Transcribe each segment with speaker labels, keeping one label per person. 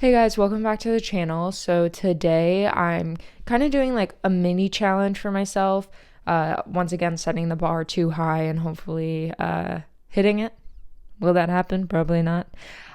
Speaker 1: Hey guys, welcome back to the channel. So today I'm kind of doing like a mini challenge for myself. Once again, setting the bar too high and hopefully hitting it. Will that happen? Probably not.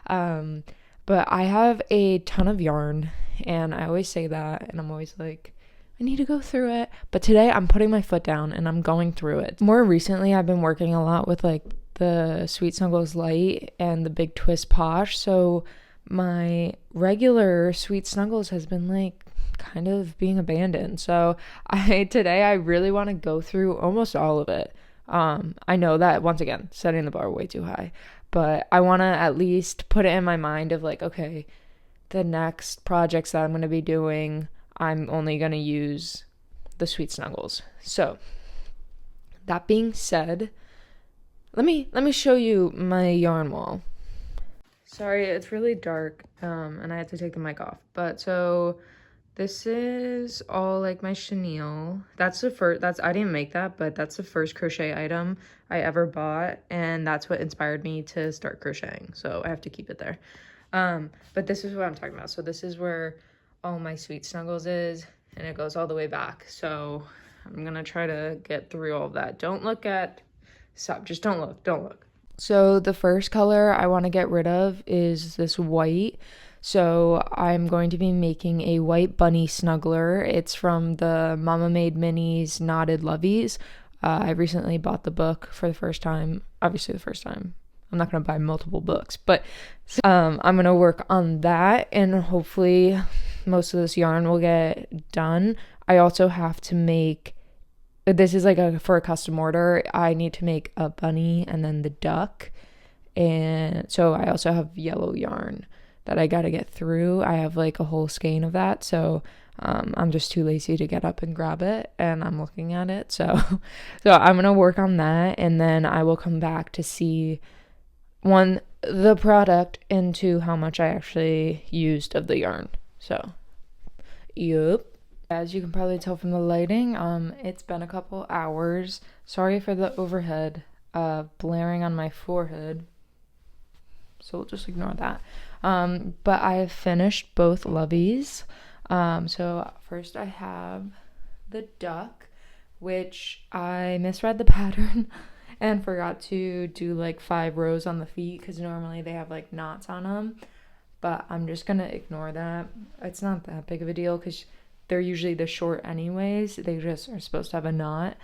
Speaker 1: Um, but I have a ton of yarn and I always say that and I'm always like, I need to go through it. But today I'm putting my foot down and I'm going through it. More recently, I've been working a lot with like the Sweet Snuggles Light and the Big Twist Posh. So my regular Sweet Snuggles has been like kind of being abandoned. So today I really want to go through almost all of it. I know that once again, setting the bar way too high, but I want to at least put it in my mind of like, okay, the next projects that I'm going to be doing, I'm only going to use the Sweet Snuggles. So that being said, let me show you my yarn wall. Sorry, it's really dark, and I had to take the mic off. But so this is all like my chenille. That's the first, I didn't make that, but that's the first crochet item I ever bought. And that's what inspired me to start crocheting. So I have to keep it there. But this is what I'm talking about. So this is where all my Sweet Snuggles is, and it goes all the way back. So I'm gonna try to get through all of that. Don't look at, stop, just don't look. So the first color I want to get rid of is this white. So I'm going to be making a white bunny snuggler. It's from the Mama Made Minis Knotted Loveys. I recently bought the book for the first time. Obviously the first time. I'm not going to buy multiple books, but I'm going to work on that and hopefully most of this yarn will get done. I also have to make, this is like for a custom order, I need to make a bunny and then the duck. And so I also have yellow yarn that I got to get through. I have like a whole skein of that. So I'm just too lazy to get up and grab it and I'm looking at it. So I'm going to work on that and then I will come back to see the product and two, how much I actually used of the yarn. So, yep. As you can probably tell from the lighting, it's been a couple hours. Sorry for the overhead blaring on my forehead. So we'll just ignore that. But I have finished both loveys. So first I have the duck, which I misread the pattern and forgot to do like 5 rows on the feet because normally they have like knots on them. But I'm just gonna ignore that. It's not that big of a deal because they're usually the short anyways. They just are supposed to have a knot.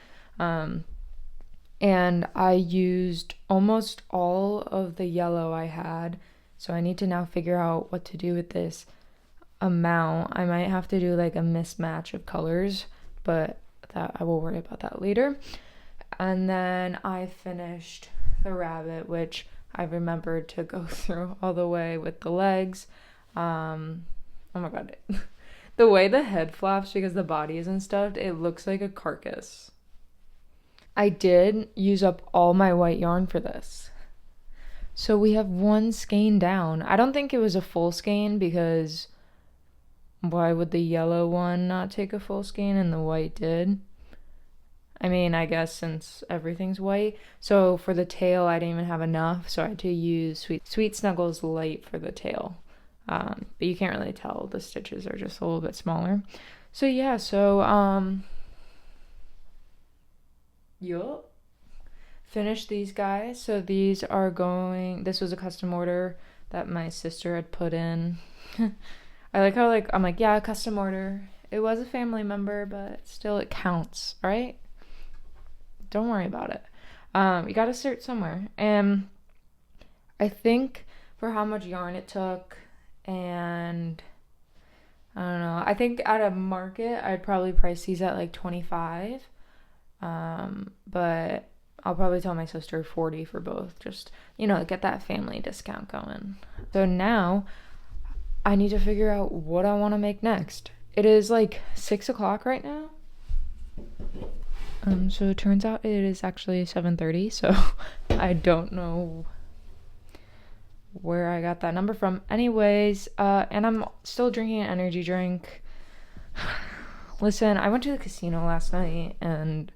Speaker 1: And I used almost all of the yellow I had. So I need to now figure out what to do with this amount. I might have to do like a mismatch of colors, but that I will worry about that later. And then I finished the rabbit, which I remembered to go through all the way with the legs. Oh my god. The way the head flaps because the body isn't stuffed, it looks like a carcass. I did use up all my white yarn for this. So we have one skein down. I don't think it was a full skein because why would the yellow one not take a full skein and the white did? I mean, I guess since everything's white. So for the tail, I didn't even have enough. So I had to use Sweet Snuggles Light for the tail. But you can't really tell. The stitches are just a little bit smaller. So yeah, yup. Finished these guys. So these are going, this was a custom order that my sister had put in. I like how I'm like, yeah, custom order. It was a family member, but still it counts, right? Don't worry about it. You gotta start somewhere. And I think for how much yarn it took, and I don't know, I think at a market I'd probably price these at like 25, but I'll probably tell my sister 40 for both, just, you know, get that family discount going. So now I need to figure out what I want to make next. It is like 6 o'clock right now. So it turns out it is actually 7:30, so I don't know where I got that number from. Anyways, and I'm still drinking an energy drink. Listen, I went to the casino last night and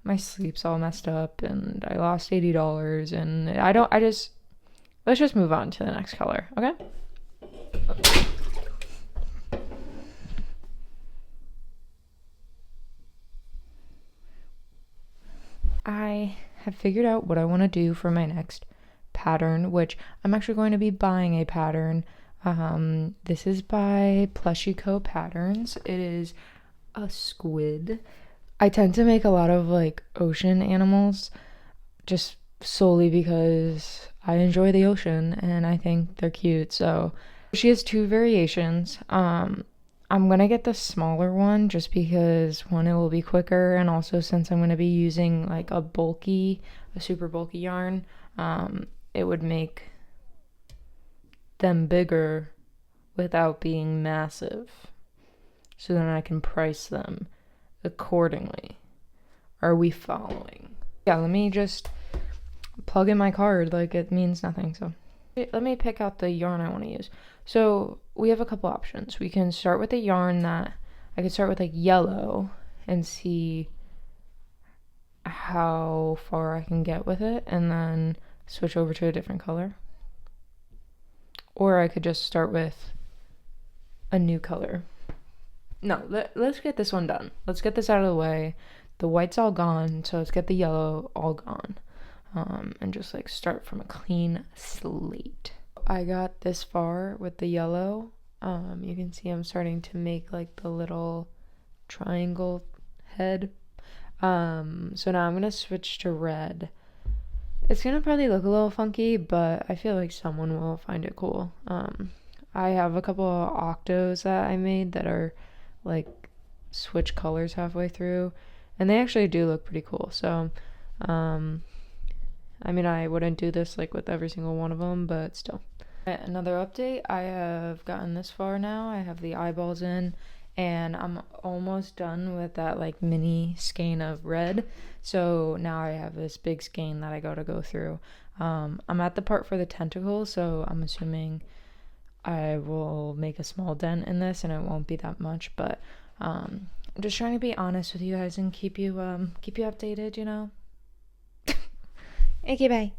Speaker 1: my sleep's all messed up and I lost $80 and let's just move on to the next color, okay? have figured out what I want to do for my next pattern, which I'm actually going to be buying a pattern. This is by Plushie Co. Patterns. It is a squid. I tend to make a lot of like ocean animals just solely because I enjoy the ocean and I think they're cute. So she has two variations. I'm gonna get the smaller one just because one, it will be quicker, and also since I'm gonna be using like a super bulky yarn, it would make them bigger without being massive, so then I can price them accordingly. Are we following? Yeah, let me just plug in my card like it means nothing. So let me pick out the yarn I want to use. So we have a couple options. We can start with a yarn that I could start with like yellow and see how far I can get with it and then switch over to a different color. Or I could just start with a new color. No, let's get this one done. Let's get this out of the way. The white's all gone, so let's get the yellow all gone. And just like start from a clean slate. I got this far with the yellow. You can see I'm starting to make like the little triangle head. So now I'm gonna switch to red. It's gonna probably look a little funky, but I feel like someone will find it cool. I have a couple of octos that I made that are like switch colors halfway through, and they actually do look pretty cool. So I mean, I wouldn't do this like with every single one of them, but still. Another update, I have gotten this far now. I have the eyeballs in, and I'm almost done with that like mini skein of red. So now I have this big skein that I gotta go through. I'm at the part for the tentacles, so I'm assuming I will make a small dent in this and it won't be that much, but I'm just trying to be honest with you guys and keep you updated, you know. Okay, bye.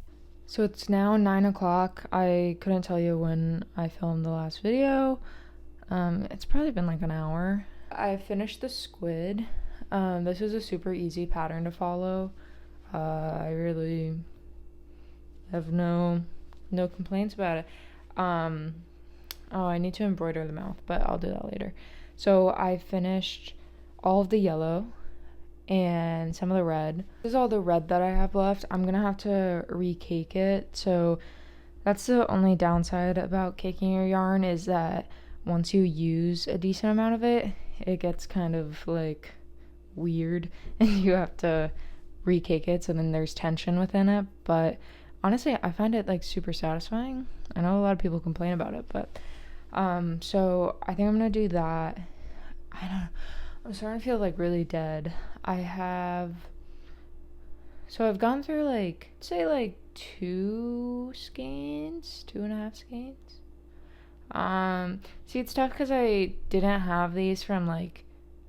Speaker 1: So it's now 9 o'clock. I couldn't tell you when I filmed the last video. It's probably been like an hour. I finished the squid. This is a super easy pattern to follow. I really have no complaints about it. Oh, I need to embroider the mouth, but I'll do that later. So I finished all of the yellow and some of the red. This is all the red that I have left. I'm gonna have to recake it. So that's the only downside about caking your yarn, is that once you use a decent amount of it, it gets kind of like weird and you have to recake it, so then there's tension within it. But honestly, I find it like super satisfying. I know a lot of people complain about it, but so I think I'm gonna do that. I don't know, I'm starting to feel like really dead. I've gone through like, say like 2.5 skeins. See, it's tough because I didn't have these from like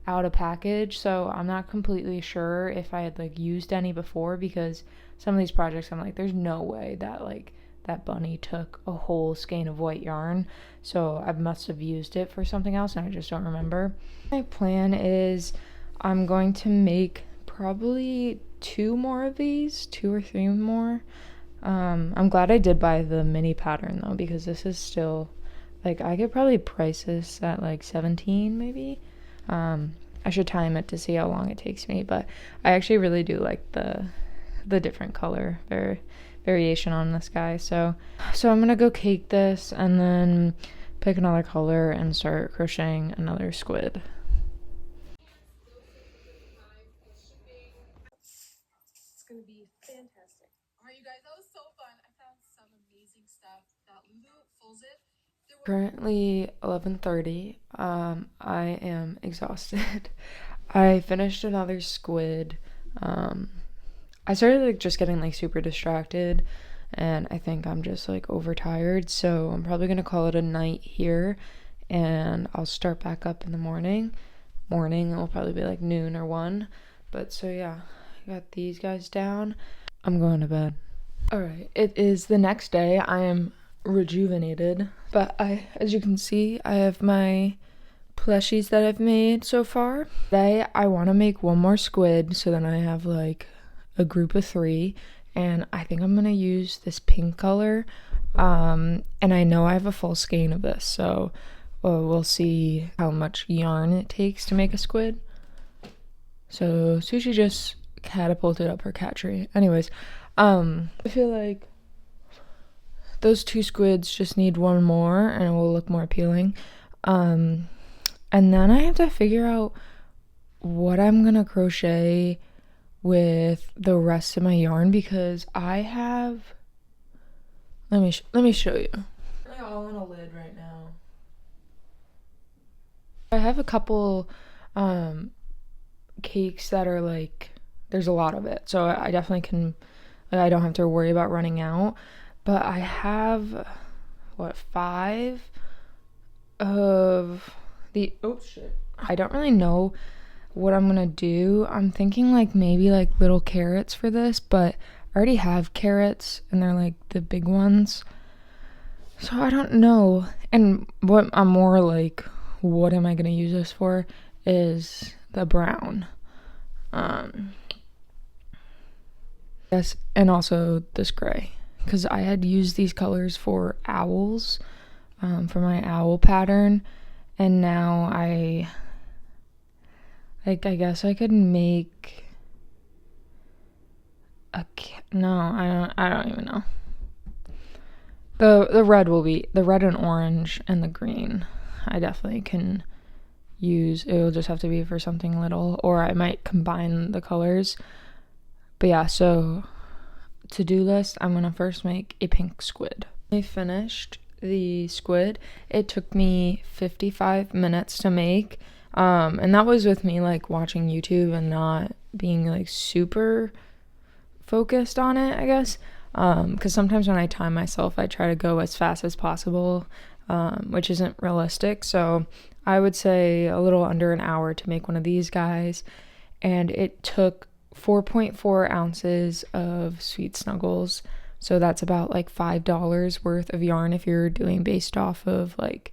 Speaker 1: out of package, so I'm not completely sure if I had like used any before, because some of these projects I'm like, there's no way that like that bunny took a whole skein of white yarn, so I must have used it for something else and I just don't remember. My plan is I'm going to make probably 2 more of these, 2 or 3 more. I'm glad I did buy the mini pattern though, because this is still like, I could probably price this at like 17 maybe. I should time it to see how long it takes me, but I actually really do like the different color variation on this guy. So I'm gonna go cake this and then pick another color and start crocheting another squid.
Speaker 2: It's gonna be fantastic. All right, you guys, that was so fun. I found some amazing stuff. That Lulu full zip.
Speaker 1: Currently 11:30. I am exhausted. I finished another squid. I started like just getting like super distracted, and I think I'm just like overtired, so I'm probably gonna call it a night here, and I'll start back up in the morning. It'll probably be like noon or 1. But so yeah, I got these guys down. I'm going to bed. Alright, it is the next day. I am rejuvenated, but as you can see, I have my plushies that I've made so far. Today I want to make 1 more squid, so then I have like a group of 3, and I think I'm gonna use this pink color. And I know I have a full skein of this, so we'll see how much yarn it takes to make a squid. So Sushi just catapulted up her cat tree. Anyways, I feel like those 2 squids just need 1 more and it will look more appealing. And then I have to figure out what I'm gonna crochet with the rest of my yarn, because I have, let me show you. They're all in a lid right now. I have a couple cakes that are like, there's a lot of it, so I definitely can, like, I don't have to worry about running out. But I have 5 of the, oh shit, I don't really know what I'm gonna do. I'm thinking like maybe like little carrots for this, but I already have carrots and they're like the big ones, so I don't know. And what I'm more like, what am I gonna use this for, is the brown. Yes, and also this gray, because I had used these colors for owls, for my owl pattern, and now I guess I could make a no, I don't even know. The red will be the red and orange, and the green I definitely can use. It'll just have to be for something little, or I might combine the colors. But yeah, so to-do list, I'm gonna first make a pink squid. I finished the squid. It took me 55 minutes to make, and that was with me like watching YouTube and not being like super focused on it, I guess, because sometimes when I time myself, I try to go as fast as possible, which isn't realistic. So I would say a little under an hour to make one of these guys, and it took 4.4 ounces of Sweet Snuggles, so that's about like $5 worth of yarn if you're doing based off of like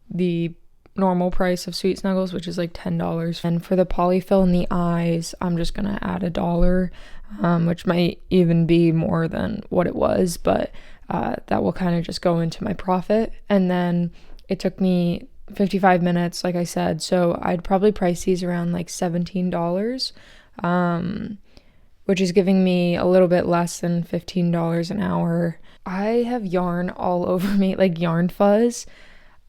Speaker 1: the normal price of Sweet Snuggles, which is like $10. And for the polyfill in the eyes, I'm just gonna add $1, which might even be more than what it was, but that will kind of just go into my profit. And then it took me 55 minutes, like I said, so I'd probably price these around like $17, which is giving me a little bit less than $15 an hour. I have yarn all over me, like yarn fuzz.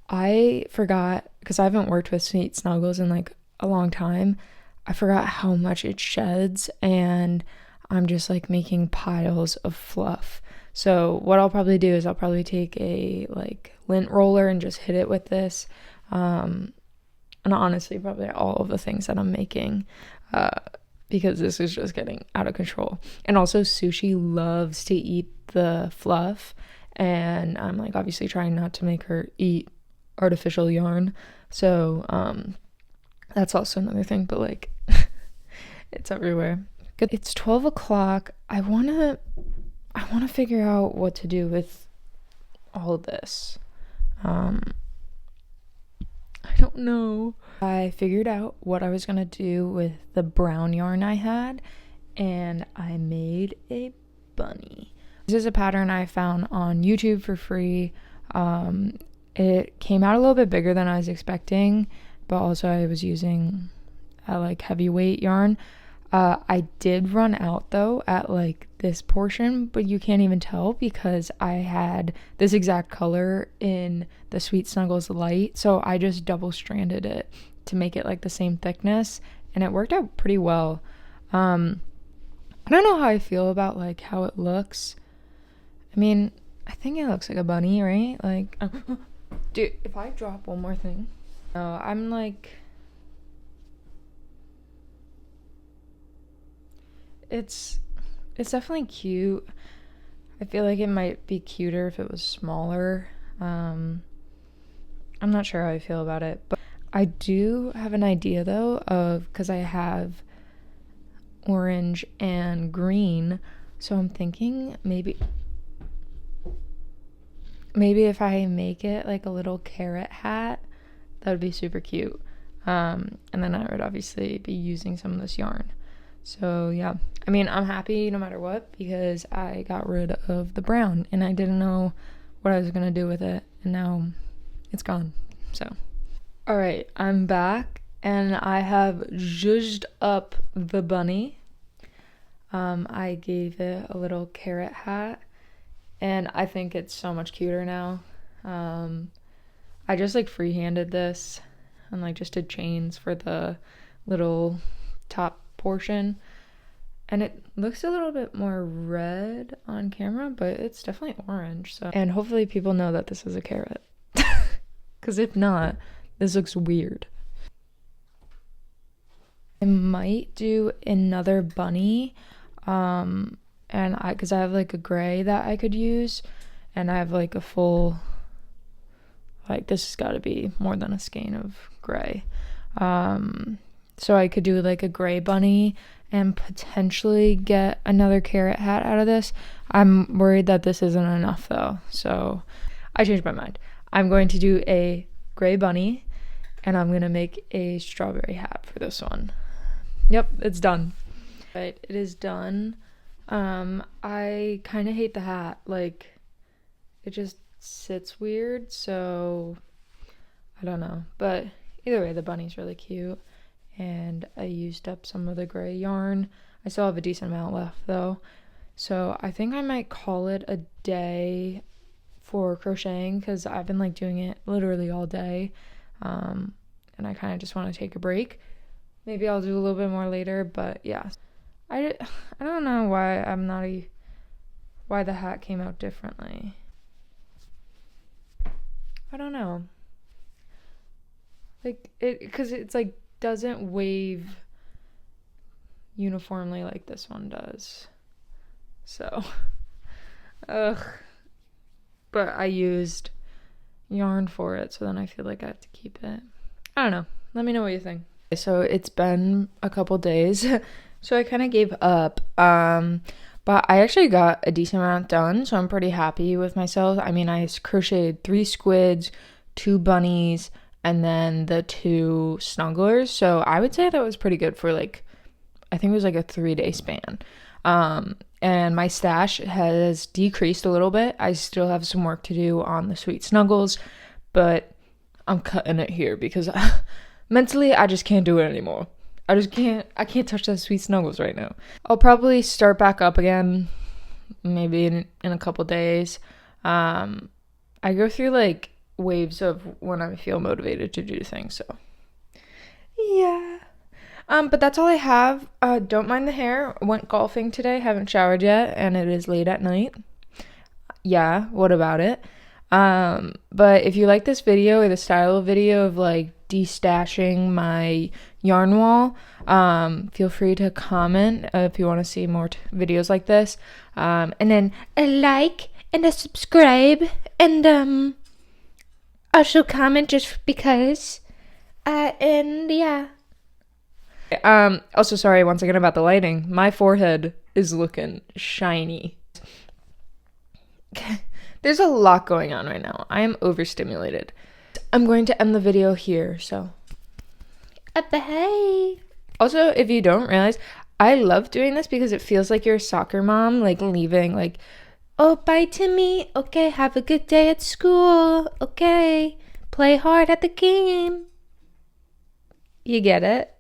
Speaker 1: I forgot, because I haven't worked with Sweet Snuggles in like a long time, I forgot how much it sheds, and I'm just like making piles of fluff. So what I'll probably do is I'll probably take a like lint roller and just hit it with this, and honestly probably all of the things that I'm making, because this is just getting out of control. And also Sushi loves to eat the fluff, and I'm like obviously trying not to make her eat artificial yarn, so that's also another thing, but like it's everywhere. Good. It's 12 o'clock. I want to figure out what to do with all of this. I don't know. I figured out what I was gonna do with the brown yarn I had, and I made a bunny. This is a pattern I found on YouTube for free. It came out a little bit bigger than I was expecting, but also I was using like heavyweight yarn. I did run out though at like this portion, but you can't even tell because I had this exact color in the Sweet Snuggles Light, so I just double stranded it to make it like the same thickness, and it worked out pretty well. I don't know how I feel about like how it looks. I mean, I think it looks like a bunny, right? Like dude, if I drop one more thing, I'm like, it's definitely cute. I feel like it might be cuter if it was smaller. I'm not sure how I feel about it, but I do have an idea though of, because I have orange and green, so I'm thinking maybe if I make it like a little carrot hat, that would be super cute. And then I would obviously be using some of this yarn. So yeah, I mean, I'm happy no matter what because I got rid of the brown and I didn't know what I was gonna do with it, and now it's gone. So all right, I'm back and I have zhuzhed up the bunny. I gave it a little carrot hat and I think it's so much cuter now. I just like freehanded this and like just did chains for the little top portion, and it looks a little bit more red on camera, but it's definitely orange. So, and hopefully people know that this is a carrot, because if not, this looks weird. I might do another bunny, and because I have like a gray that I could use, and I have like a full, like this has got to be more than a skein of gray. So I could do like a gray bunny and potentially get another carrot hat out of this. I'm worried that this isn't enough though, so I changed my mind. I'm going to do a gray bunny and I'm gonna make a strawberry hat for this one. Yep, it's done. Right, it is done. I kind of hate the hat. Like, it just sits weird, so I don't know. But either way, the bunny's really cute. And I used up some of the gray yarn. I still have a decent amount left though. So I think I might call it a day for crocheting because I've been like doing it literally all day. And I kind of just want to take a break. Maybe I'll do a little bit more later, but yeah. I don't know why the hat came out differently. I don't know. Like because it's like doesn't wave uniformly like this one does. So, ugh. But I used yarn for it, so then I feel like I have to keep it. I don't know. Let me know what you think. So it's been a couple days, so I kind of gave up. But I actually got a decent amount done, so I'm pretty happy with myself. I mean, I crocheted 3 squids, 2 bunnies, and then the 2 snugglers. So I would say that was pretty good for like, I think it was like a 3-day span. And my stash has decreased a little bit. I still have some work to do on the sweet snuggles, but I'm cutting it here because mentally I just can't do it anymore. I can't touch those sweet snuggles right now. I'll probably start back up again maybe in a couple days. I go through like waves of when I feel motivated to do things, so yeah. But that's all I have. Don't mind the hair. Went golfing today, haven't showered yet, and it is late at night. Yeah, what about it? But if you like this video or the style of video of like destashing my yarn wall, feel free to comment if you want to see more videos like this. And then a like and a subscribe and also comment just because. And yeah. Also sorry once again about the lighting. My forehead is looking shiny. There's a lot going on right now. I am overstimulated. I'm going to end the video here, so bye. Also, if you don't realize, I love doing this because it feels like you're a soccer mom, like leaving, like, oh, bye, Timmy. Okay, have a good day at school. Okay, play hard at the game. You get it?